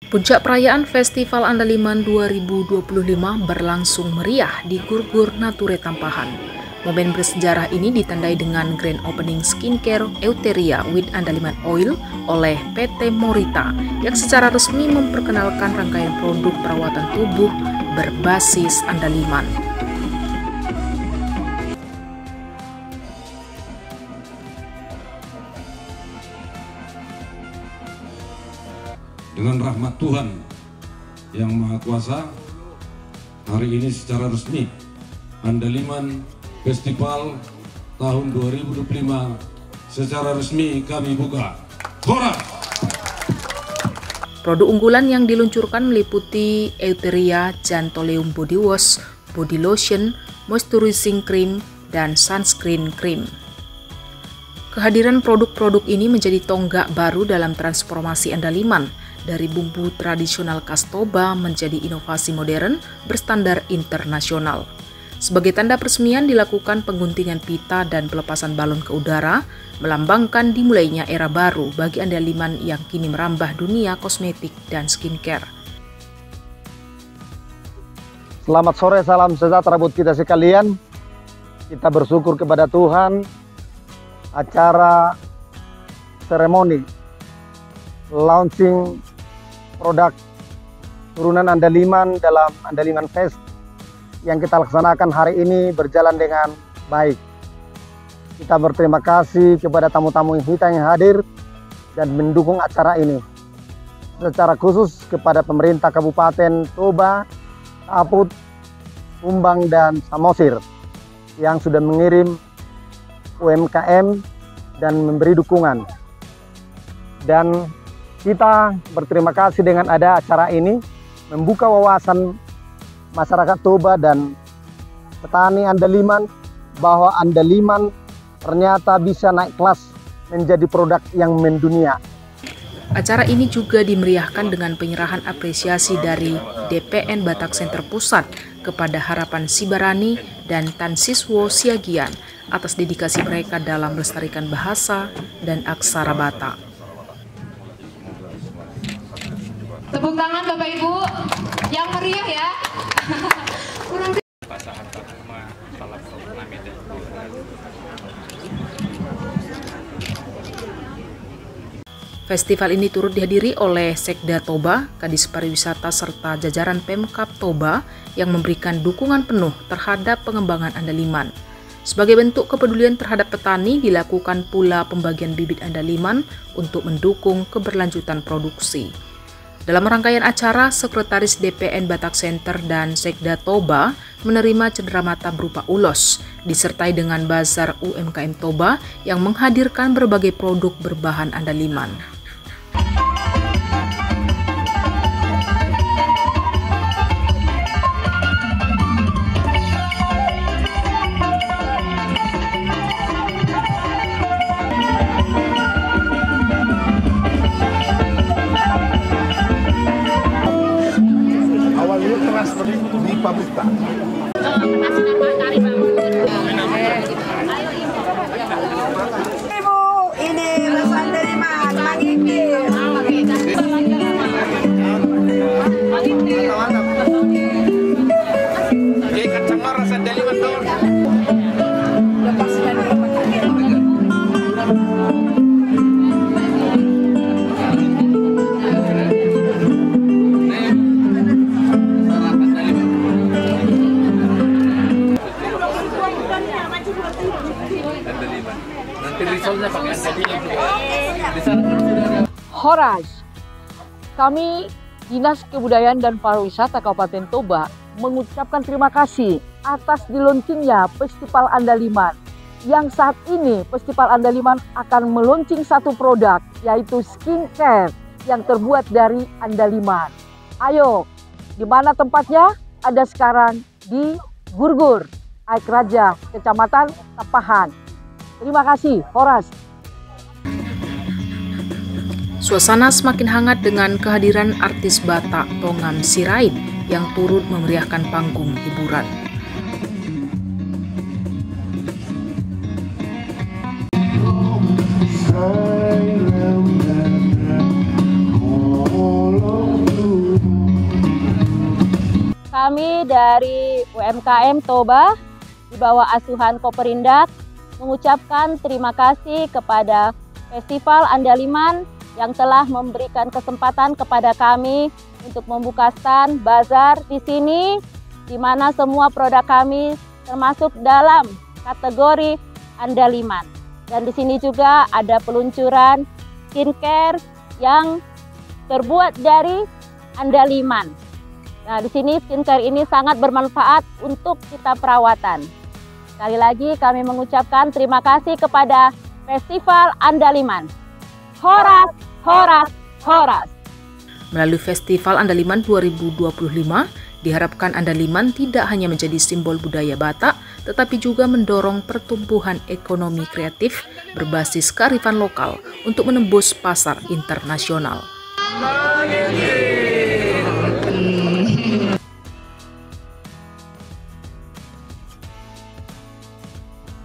Puncak perayaan Festival Andaliman 2025 berlangsung meriah di Gurgur Nature Tampahan. Momen bersejarah ini ditandai dengan grand opening skincare Euteria with Andaliman Oil oleh PT Morita yang secara resmi memperkenalkan rangkaian produk perawatan tubuh berbasis andaliman. Dengan rahmat Tuhan yang Maha Kuasa, hari ini secara resmi Andaliman Festival tahun 2025 secara resmi kami buka. Horas! Produk unggulan yang diluncurkan meliputi Euteria Gentoleum Body Wash, Body Lotion, Moisturizing Cream, dan Sunscreen Cream. Kehadiran produk-produk ini menjadi tonggak baru dalam transformasi andaliman dari bumbu tradisional khas Toba menjadi inovasi modern berstandar internasional. Sebagai tanda peresmian dilakukan pengguntingan pita dan pelepasan balon ke udara, melambangkan dimulainya era baru bagi andaliman yang kini merambah dunia kosmetik dan skincare. Selamat sore, salam sejahtera buat kita sekalian. Kita bersyukur kepada Tuhan, acara seremoni launching produk turunan andaliman dalam Andaliman Fest yang kita laksanakan hari ini berjalan dengan baik. Kita berterima kasih kepada tamu-tamu kita yang hadir dan mendukung acara ini. Secara khusus kepada pemerintah Kabupaten Toba, Aput, Kumbang, dan Samosir yang sudah mengirim UMKM dan memberi dukungan. Dan kita berterima kasih dengan ada acara ini, membuka wawasan masyarakat Toba dan petani andaliman bahwa andaliman ternyata bisa naik kelas menjadi produk yang mendunia. Acara ini juga dimeriahkan dengan penyerahan apresiasi dari DPN Batak Center Pusat kepada Harapan Sibarani dan Tan Siswo Siagian atas dedikasi mereka dalam melestarikan bahasa dan aksara Batak. Tepuk tangan Bapak Ibu yang meriah ya. Festival ini turut dihadiri oleh Sekda Toba, Kadis Pariwisata serta jajaran Pemkab Toba yang memberikan dukungan penuh terhadap pengembangan andaliman. Sebagai bentuk kepedulian terhadap petani, dilakukan pula pembagian bibit andaliman untuk mendukung keberlanjutan produksi. Dalam rangkaian acara, Sekretaris DPN Batak Center dan Sekda Toba menerima cenderamata berupa ulos, disertai dengan bazar UMKM Toba yang menghadirkan berbagai produk berbahan andaliman. Di Pabuka. Ibu, ini rasa andaliman, mangikir. Oke, kacang rasa andaliman dong. Horas, kami Dinas Kebudayaan dan Pariwisata Kabupaten Toba mengucapkan terima kasih atas diluncurnya Festival Andaliman, yang saat ini Festival Andaliman akan meluncing satu produk, yaitu skincare yang terbuat dari andaliman. Ayo, di mana tempatnya? Ada sekarang di Gurgur, Aik Raja, Kecamatan Tampahan. Terima kasih, Horas. Suasana semakin hangat dengan kehadiran artis Batak Tongam Sirait yang turut memeriahkan panggung hiburan. Silent and all alone. Kami dari UMKM Toba di bawah asuhan Koperindak mengucapkan terima kasih kepada Festival Andaliman yang telah memberikan kesempatan kepada kami untuk membuka stand bazar di sini, di mana semua produk kami termasuk dalam kategori Andaliman. Dan di sini juga ada peluncuran skincare yang terbuat dari Andaliman. Nah, di sini skincare ini sangat bermanfaat untuk kita perawatan. Sekali lagi kami mengucapkan terima kasih kepada Festival Andaliman. Horas, horas, horas. Melalui Festival Andaliman 2025, diharapkan Andaliman tidak hanya menjadi simbol budaya Batak, tetapi juga mendorong pertumbuhan ekonomi kreatif berbasis kearifan lokal untuk menembus pasar internasional.